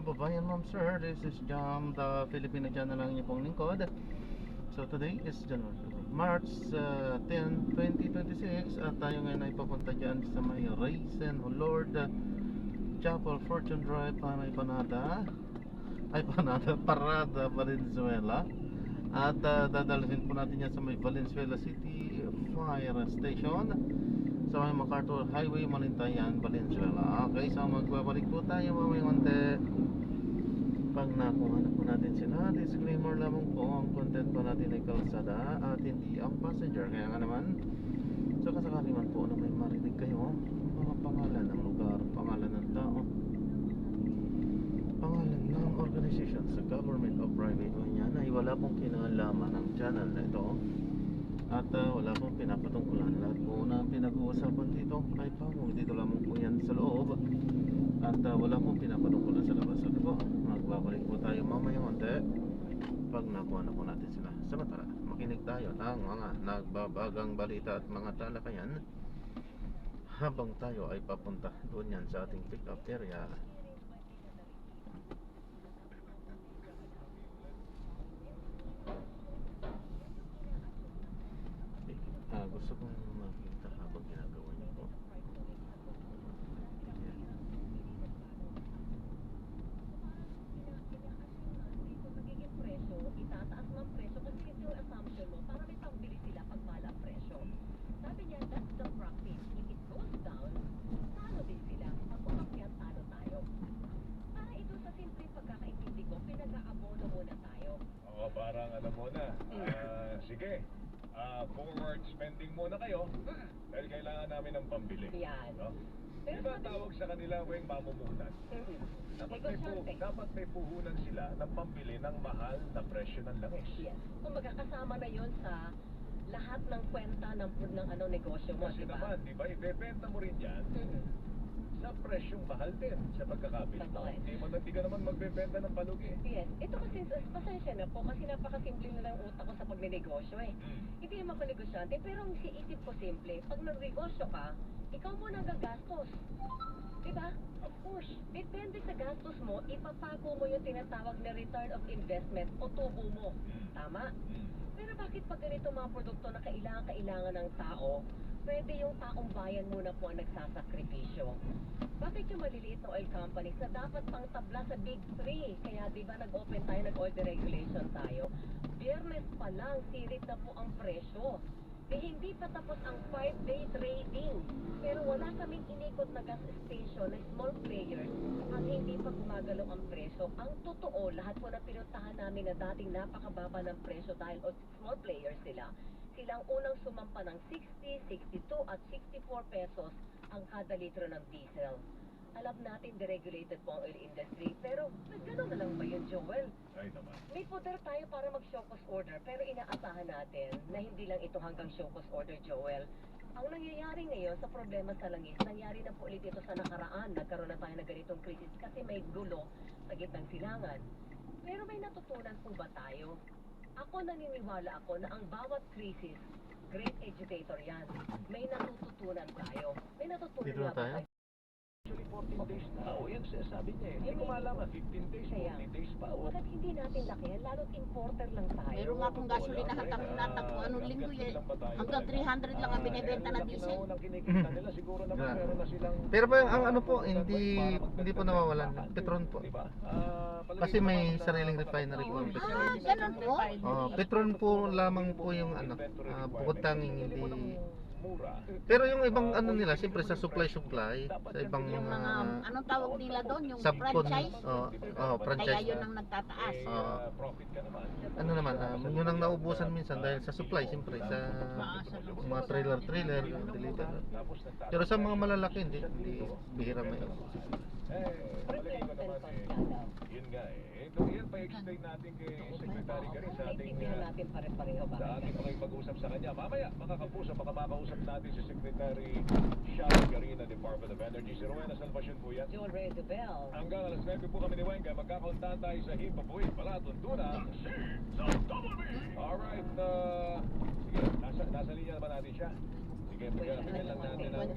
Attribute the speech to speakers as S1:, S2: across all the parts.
S1: kababayan, ma'am sir, this is Jam, the Filipino channel lang niyo pong lingkod. So today is March 10, 2026 at tayo ngayon ay papunta dyan sa may Raisin Lord Chapel Fortune Drive may Panada Parada, Valenzuela. At dadalhin po natin yan sa may Valenzuela City Fire Station sa may MacArthur Highway, Malintayan, Valenzuela. Okay, so magbabalik po tayo mamaya konti. Pag nakuha na po natin sila, disclaimer lamang po, ang content po natin ay kalsada at hindi ang passenger. Kaya nga naman, so kasakali man po na may marinig kayo, mga pangalan ng lugar, pangalan ng tao, pangalan ng organization sa government o private o yan ay wala pong kinalaman ng channel na ito. At wala pong pinapatungkulan. Lahat po na pinag-uusapan dito ay pangong dito lamang po yan sa loob. At wala pong pinapatungkulan sa labas. At po, magbabalik po tayo mamaya konti pag nakuha na po natin sila. Samantala, makinig tayo ng mga nagbabagang balita at mga talakayan habang tayo ay papunta doon yan sa ating pick up area. Gusto kong makita habang ginagawa niyo po.
S2: Magiging presyo, itataas ng presyo kasi ito yung assumption mo para may pambili sila pag mahal ang presyo. Sabi niya, that's the practice. If it goes down, talo din sila. Pag umakyat, talo tayo. Para ito sa simple pagkakaintindi ko, pinag-aabono muna tayo.
S3: Oo, parang alam mo na. Sige. Forward spending muna kayo dahil kailangan namin ng pambili.
S2: Yan.
S3: No?
S2: Pero
S3: Diba
S2: sabi-
S3: tawag sa kanila yung mamumuhunan? Dapat may puhunan sila ng pambili ng mahal na presyo ng langis.
S2: Yes. Kung magkakasama na yon sa lahat ng kwenta ng negosyo mo,
S3: Kasi
S2: di ba?
S3: naman, di ba, ibebenta mo rin yan sa presyong mahal din sa pagkakabili mo.
S2: Totoo.
S3: Hindi ka naman magbebenta ng palugi.
S2: Yes. Ito kasi, pasensya na po, kasi napakasimple na lang utak ko sa pagnenegosyo eh. Hindi naman ako negosyante, pero ang isip ko simple, pag nagnegosyo ka, ikaw muna gagastos. Diba? Of course. Depende sa gastos mo, ipapago mo yung tinatawag na return of investment o tubo mo. Tama? Pero bakit pag ganito mga produkto na kailangan ng tao, pwede yung taong bayan muna po ang nagsasakripisyo? Bakit yung maliliit na oil companies na dapat pang tabla sa Big 3? Kaya di ba nag-open tayo, nag-oil deregulation tayo? Biyernes pa lang, sirit na po ang presyo. Hindi pa tapos ang 5-day trading. Pero wala kaming inikot na gas station na small players at hindi pa gumagalaw ang presyo. Ang totoo, lahat po na pinuntahan namin na dating napakababa ng presyo dahil small players sila. Silang unang sumampa ng 60, 62 at 64 pesos ang kada litro ng diesel. Alam natin deregulated po ang oil industry, pero gano'n na lang ba yun, Joel?
S3: Ay naman.
S2: May poder tayo para mag-show cause order, pero inaasahan natin na hindi lang ito hanggang show cause order, Joel. Ang nangyayari ngayon sa problema sa langis, nangyari na po ulit ito sa nakaraan. Nagkaroon na tayo ng ganitong krisis kasi may gulo sa gitnang silangan. Pero may natutunan po ba tayo? Ako naniniwala ako na ang bawat krisis, great educator yan. May natututunan tayo. May natutunan
S1: Dito na
S2: nga ba
S1: tayo?
S3: Actually, 14 days na. Oo, yan sinasabi niya eh. Hindi ko malaman. 15 days, 14 days pa. Oh.
S2: Bakit hindi natin lakihan? Lalo't importer lang tayo.
S4: Meron nga pong gasolina natagpo anong linggo yan. Hanggang 300 lang ang binibenta na diesel.
S3: Kinikita nila siguro naman meron na silang.
S1: Pero pa ang ano po, hindi po nawawalan. Petron po.
S3: Diba?
S1: Kasi may sariling refinery po ang Petron.
S4: Ganun po.
S1: Petron po lamang po yung bukod tanging hindi.
S3: Mura.
S1: Pero yung ibang ano nila, siyempre sa supply sa ibang
S4: Yung mga, anong tawag nila doon? Yung
S1: subcon,
S4: franchise. Kaya
S1: franchise.
S4: yun ang nagtataas.
S3: Profit ka naman.
S1: Ano naman, yun ang naubusan minsan dahil sa supply, siyempre sa mga trailer, deliver. Pero sa mga malalaki, hindi bihira may
S3: Palagay ko naman yun nga yan pa explain natin kay Secretary Garin sa ating
S2: natin pare-pareho ba?
S3: sa ating pakipag-usap sa kanya. Mamaya, mga kapuso, makakausap natin si Secretary Shari Garin ng Department of Energy. Si Rowena Salvacion po yan.
S2: Joel Reyes-Bell.
S3: Hanggang alas 9 po kami ni Wenga. Magkakauntahan tayo sa Himpapuit, Palaton, Tuna. Sa Double B! Alright, sige, nasa linya naman natin siya. Sige, bigyan lang natin ang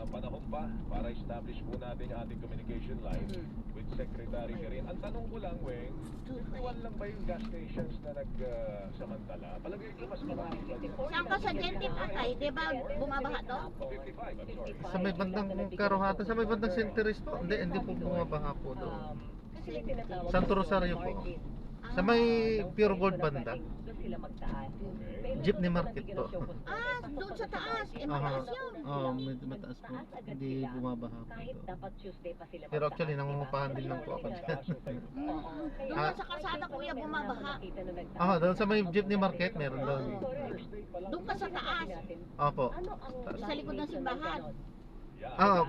S3: panahon pa para establish po natin yung ating communication line with secretary ka rin. Ang tanong ko lang, Weng, usual lang ba yung gas stations na nagsamantala? Palagay ko mas marami pa din.
S4: Saan ka sa Gentive Atay? Di ba bumabaha to?
S3: 55, I'm sorry.
S1: Sa may bandang Karuhatan, sa may bandang Centeries po. Hindi po bumabaha po doon.
S2: Kasi may tinatawag
S1: Santo Rosario po. Sa may Pure Gold banda.
S2: Doon sila magdaan.
S1: Jeepney market po.
S4: Ah, doon sa taas. Eh,
S1: Aha.
S4: mataas yun.
S1: Oo, medyo mataas po. Hindi bumabaha po
S2: Kahit
S1: doon.
S2: dapat Tuesday pa sila
S1: Pero actually, nangungupahan din lang po ako dyan.
S4: Doon
S1: Ah.
S4: sa kalsada kuya bumabaha.
S1: Ah, doon sa may Jeepney market, meron doon.
S4: Doon ka sa taas.
S1: Opo.
S4: Sa likod ng simbahan.
S1: Ah,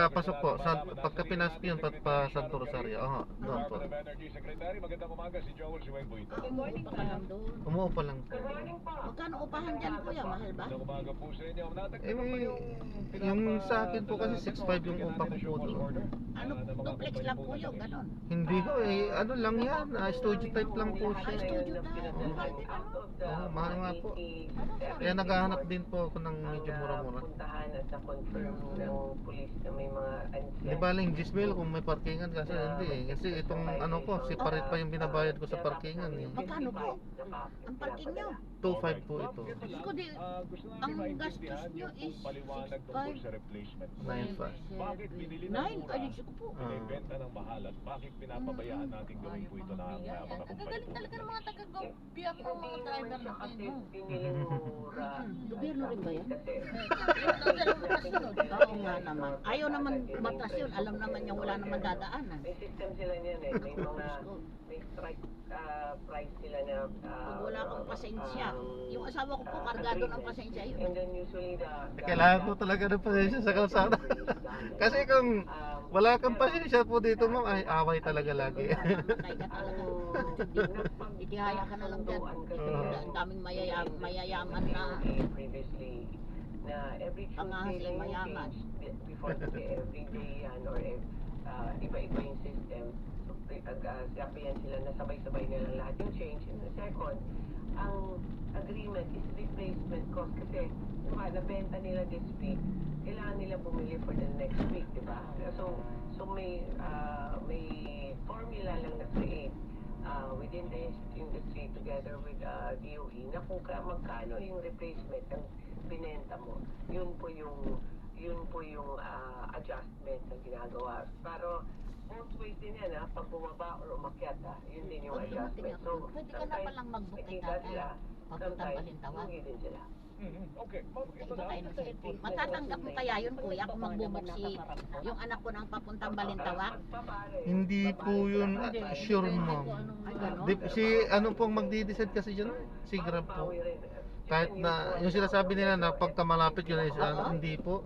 S1: pasok po. Pagka pinasok yun, pa Santo Rosario. Aha, doon po.
S3: Department of Energy Secretary, magandang umaga si Joel Siweng Buito.
S4: Ah, umuupa ka lang doon.
S1: Umuupa lang po.
S4: Magkano upahan dyan kuya? Mahal ba?
S3: Magandang umaga po sa inyo. Natagpuan
S1: Eh,
S3: ba
S1: yung sa akin po kasi 6.5 yung upa ko po doon.
S4: Ano, duplex lang po yun, ganon.
S1: Hindi ko eh, ano lang yan, studio type lang po siya.
S4: Ay, studio tayo. Mahal din ano?
S1: Oo, mahal nga po. Kaya naghahanap din po ako ng medyo mura-mura.
S5: Puntahan at na-confirm ng police na may mga
S1: Di ba lang Gisbel kung may parkingan kasi hindi eh. Kasi itong ano ko, separate pa yung binabayad ko sa parkingan eh.
S4: Magkano po? Ang parking nyo?
S1: 2.5 po ito.
S4: Ko di,
S3: gusto
S4: ang
S3: namin
S4: gastos
S3: maintindihan
S4: nyo
S3: yung
S4: is
S3: paliwanag tungkol sa replacement.
S1: 9.5.
S3: Bakit binili ng
S4: 9?
S3: mura?
S4: Ay, Diyos ko po.
S3: Binibenta ng mahal at bakit pinapabayaan nating gawin po ito ng mga
S6: Ang
S3: kumpanya
S6: galing
S3: po?
S6: talaga ng mga taga-gobyerno, mga driver natin, no?
S5: Piniling mura.
S4: Gobyerno rin ba yan?
S5: Kasi
S4: Oo nga naman. Ayaw naman matras yun. Alam naman niya wala naman dadaanan.
S5: may system sila niyan eh. May mga may strike price sila na
S4: Pag wala kang pasensya. Yung asawa ko po, kargado ng pasensya yun.
S5: and then usually
S1: Kailangan ko talaga ng pasensya sa kalsada. Kasi kung wala kang pasensya po dito mo, ay away talaga lagi.
S4: Matay ka talaga. Itihaya ka na lang dyan. Ang daming mayayaman na
S5: previously na every
S4: Pangahas
S5: Tuesday
S4: ay
S5: lang yung
S4: mayaman.
S5: change. Before kasi every day yan or iba-iba yung system. So, siyapihan sila na sabay-sabay nila lahat yung change. And the second, ang agreement is replacement cost kasi nabenta nila this week, kailangan nila bumili for the next week, di ba? So may formula lang na create within the industry together with DOE na kung magkano yung replacement ng binenta mo, yun po yung adjustment na ginagawa. Pero both ways din yan pag bumaba or umakyat yun din yung
S4: Pag dumating
S5: adjustment.
S4: ako, pwede ka na palang mag-book
S5: nakita sila,
S4: papuntang
S5: sometimes
S4: Balintawak.
S5: lugi din sila.
S3: Okay,
S4: Ito tayo ng cellphone. Matatanggap mo kaya yun kuya kung magbubuk si yung anak ko ng papuntang Balintawak?
S1: Hindi po yun sure ma'am.
S4: Ay, gano'n?
S1: Si ano pong magdi-decide kasi dyan? Si Grab po. Kahit na yung sinasabi nila na pagka malapit yun ay hindi po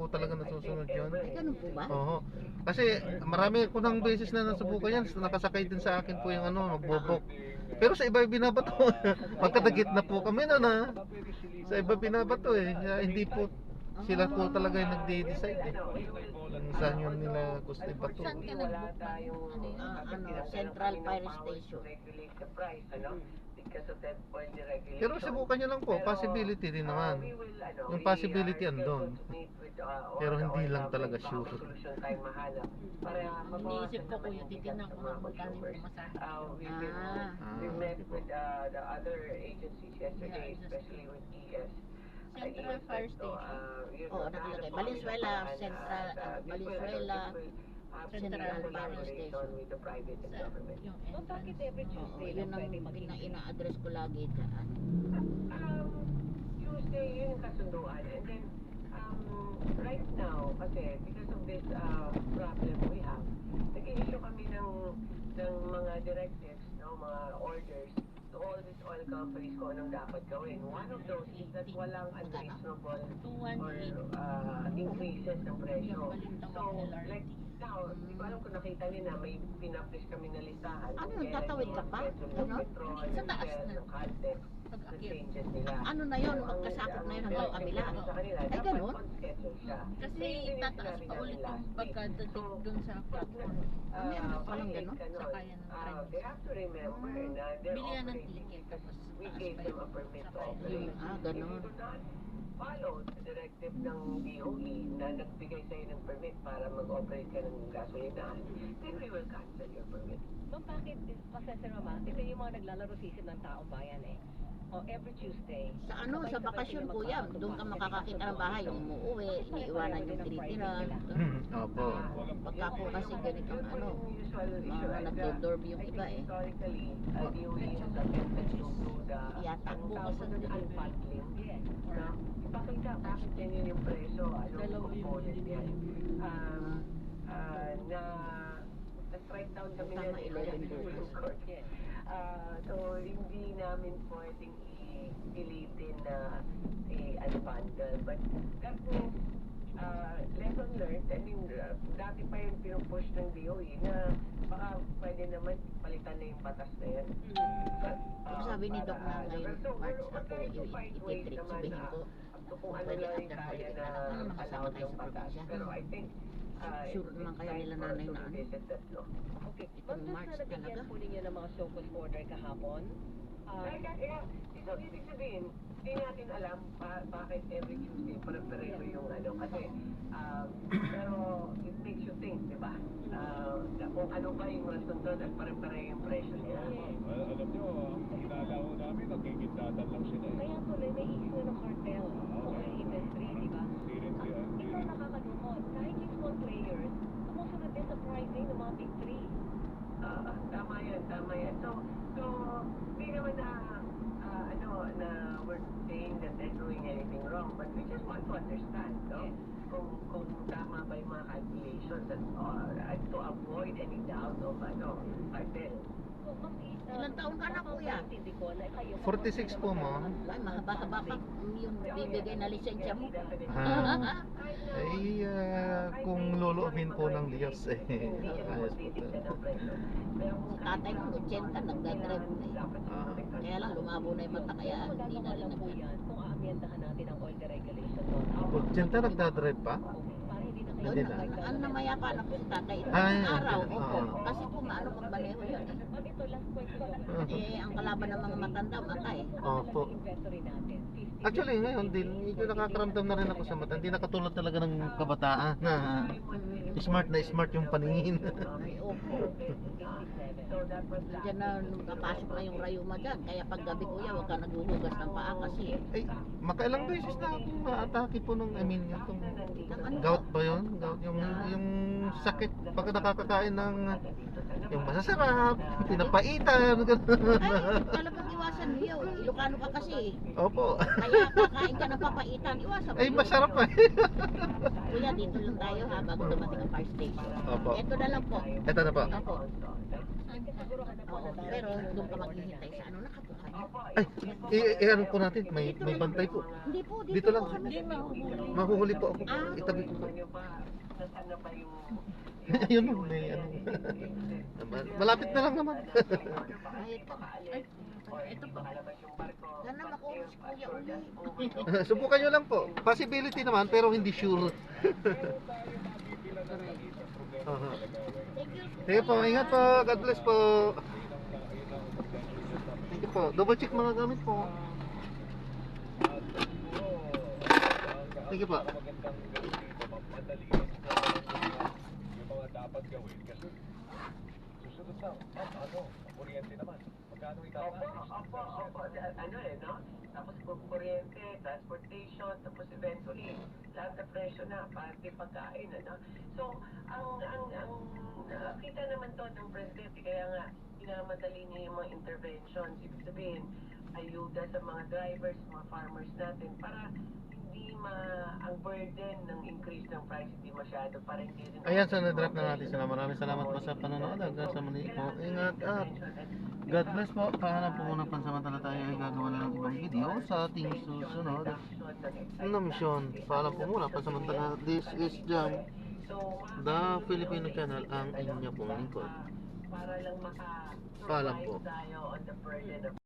S1: talaga nasusunod yun.
S4: Ay, ganun po ba?
S1: Oo. Kasi marami ko nang beses na nasubukan yan, nakasakay din sa akin po yung ano, magbobok. Pero sa iba binabato. Magkatagit na po kami na. Sa iba binabato eh. Kaya hindi po sila po talaga yung nagde-decide eh. Kung saan yun nila gusto ibato.
S6: Saan ka nag-book ba? Ano yun?
S4: Central Fire Station.
S5: Regulate the price, because of that oil deregulation.
S1: Pero subukan nyo lang po, possibility din naman. Yung possibility andun. Pero hindi lang talaga sure.
S6: Iniisip ko kuya, titignan ko nga magkano yung pumasahe.
S5: We met with the other agencies yesterday, especially with ES.
S6: Central Fire Station.
S4: Oo, nakalagay. Valenzuela, Central, Valenzuela, Central Fire Station.
S5: with the private and government.
S6: Yung
S2: So, bakit every
S4: Oo,
S2: Tuesday
S4: yun
S2: lang
S4: ang
S2: pwede mag-ina?
S4: ina-address ko lagi dyan.
S5: Tuesday yun yung kasunduan. And then, right now, kasi because of this problem we have, nag-issue kami ng mga directives, mga orders to all these oil companies kung anong dapat gawin. One of those is that walang unreasonable or increases ng presyo. So, like now, di ko alam kung nakita niyo na may pinapublish kami na listahan.
S4: Ano yun, tatawid ka pa? Ano?
S5: Petrol,
S6: Sa taas
S5: diesel,
S6: na.
S5: ng content. sa
S6: Pag-akyat.
S5: changes nila.
S4: Ano na yun, magkasakop na yun hanggang kabila.
S5: Sa kanila,
S4: Ay,
S5: dapat
S4: ganun?
S5: on schedule siya.
S6: Kasi
S5: Same din yung
S6: tataas
S5: sinabi
S6: pa
S5: namin
S6: ulit
S5: last
S6: yung
S5: week.
S6: pagkadating dun sa platform.
S4: Meron pa lang ganun?
S6: Sakayan ng train.
S5: They have to remember na they're
S6: Bilihan ng
S5: operating
S6: ticket, tapos
S5: we
S6: taas
S5: gave
S6: pa
S5: them
S6: yun.
S5: a permit to
S6: Sakayan.
S5: operate.
S4: Ganun.
S5: If you do not follow the directive ng DOE na nagbigay sa'yo ng permit para mag-operate ka ng gasolinahan, then we will cancel your permit.
S2: Ma'am, bakit, Pasensya Mama, ito yung mga naglalaro sisid ng taong bayan eh. O, every Tuesday.
S4: Sa ano, sa bakasyon kuya, doon ka makakakita ng bahay, yung umuwi, iniiwanan yung tinitira.
S1: Opo.
S4: Pagka po kasi ganitong ano, mga nagdo-dorm yung iba eh.
S5: Historically, DOE has attempted to do the
S4: Yatakbo
S5: ang tawag doon, unbundling.
S2: Yes.
S5: Na ipakita bakit ganyan yung presyo, anong component yan. Na-strike down kami
S4: Tama,
S5: na
S4: 11 bukas.
S5: court. So, hindi namin pwedeng i-pilitin na i-unbundle. But that means, lesson learned, I mean, dati pa yung pinupush ng DOE na baka pwede naman palitan na yung batas na yan. But,
S4: Sabi ni Doc na
S5: para-
S4: ngayon,
S5: so,
S4: March
S5: we're
S4: ako,
S5: trying to find ways
S4: ititrip,
S5: naman
S4: sabihin
S5: na
S4: ko,
S5: kung ano
S4: pwede
S5: lang yung
S4: after
S5: kaya
S4: holiday
S5: na
S4: na lang, makasama
S5: allowed
S4: tayo
S5: ng
S4: sa
S5: batas.
S4: probinsya.
S5: Pero I think,
S4: Sure naman kaya nila nanay na ano.
S2: Okay.
S4: Itong
S2: Ma'am, doon
S4: March
S2: sa nabigyan
S4: talaga.
S2: po ninyo ng mga show cause order kahapon,
S5: So, ibig sabihin, hindi natin alam bakit every Tuesday pare-pareho yung ano. Kasi, pero it makes you think, di ba? Kung ano ba yung rason doon at pare-pareho yung presyo niya.
S3: Alam nyo, hinala ko namin, nagkikindatan lang sila eh.
S2: kaya tuloy may issue ng cartel o industry, di ba?
S3: Hindi rin siya.
S2: Ito ang nakakalungkot. Kahit yung small players, sumusunod din sa pricing ng mga big three.
S5: Tama yan, tama yan. So, hindi naman na, na we're saying that they're doing anything wrong, but we just want to understand, no? Kung tama ba yung mga calculations at to avoid any doubt of, cartel.
S2: So, ma'am,
S4: Ilang taon ka na, kuya?
S2: Intindi ko na kayo.
S1: 46 po, ma'am.
S4: Ay, mahaba-haba pa yung bibigay na lisensya mo.
S1: Ay, kung luluhin po ng Diyos eh. Ayos po.
S4: Tatay ko, 80, nagdadrive na eh. Kaya lang, lumabo na yung mata, kaya hindi na rin
S2: po
S4: nag-
S2: yan kung aamyendahan natin ang oil deregulation law.
S1: Pag dyan ta nagdadrive pa?
S2: Para hindi na
S1: Hindi na.
S4: Ano namayapa na po si tatay. Ito
S1: Ay,
S4: ang araw,
S1: oo.
S4: opo. Kasi po maano magbaneho yun eh.
S2: Ma'am, ito last point ko.
S4: Ang kalaban ng mga matanda, mata eh.
S1: Opo.
S2: Inventory natin. 50.
S1: Actually, ngayon din, medyo nakakaramdam na rin ako sa mata. Hindi nakatulad talaga ng kabataan na smart yung paningin.
S4: Ay, opo. Diyan na napasok na yung rayuma dyan. Kaya pag gabi kuya, huwag ka naghuhugas ng paa kasi
S1: Ay, makailang beses na akong na-atake po nung, itong gout ba yun? Gout, yung sakit pag nakakakain ng yung masasarap, pinapaitan, gano'n.
S4: ay, talagang iwasan niyo. Ilocano ka kasi.
S1: Opo.
S4: Kaya kakain ka ng papaitan, iwasan mo.
S1: Ay,
S4: yun.
S1: masarap pa.
S4: Kuya, dito lang tayo ha, bago dumating ang fire station.
S1: Opo.
S4: Ito na lang po.
S1: Ito na po.
S4: Opo.
S2: Ano
S4: Oo, pero doon ka maghihintay sa ano, nakabukan.
S1: Ay, ano po natin, may bantay po.
S4: Hindi po,
S1: Dito lang.
S4: po kami.
S6: Hindi mahuhuli.
S1: Mahuhuli po ako.
S4: Ah.
S1: Itabi ko po.
S5: Nasaan na ba yung
S1: Ayun, may ano. Malapit na lang naman.
S4: Ay, ito. Ay, ito po. Sana makuha si kuya uli.
S1: Subukan nyo lang po. Possibility naman, pero hindi sure. Aha.
S4: Thank you.
S1: Sige po, ingat po. God bless po. Thank you po. Double check mga gamit po. Sige po.
S3: Magandang gawin dito, madaliin yung mga dapat gawin kasi susunod na, ang kuryente naman. Magkano itaas?
S5: No? Tapos kuryente, transportation, tapos eventually, lahat na presyo na, pati pagkain, ano? So, kita naman to ng presidente, kaya nga, minamadali niya yung mga interventions. Ibig sabihin, ayuda sa mga drivers, mga farmers natin, para hindi ang burden ng increase ng price hindi masyado, para hindi rin...
S1: Ayan, so na-drop na natin sila. Maraming salamat po sa panonood. Hanggang sa muli po. Ingat at God bless po. Pahanap po muna pansamantala tayo ay gagawa na ng ibang video sa ating susunod na misyon. Paalam po muna pansamantala. This is Jam, the Filipino channel, ang inyo pong lingkod.
S5: Para lang
S1: Paalam po.
S5: maka-survive tayo on the burden of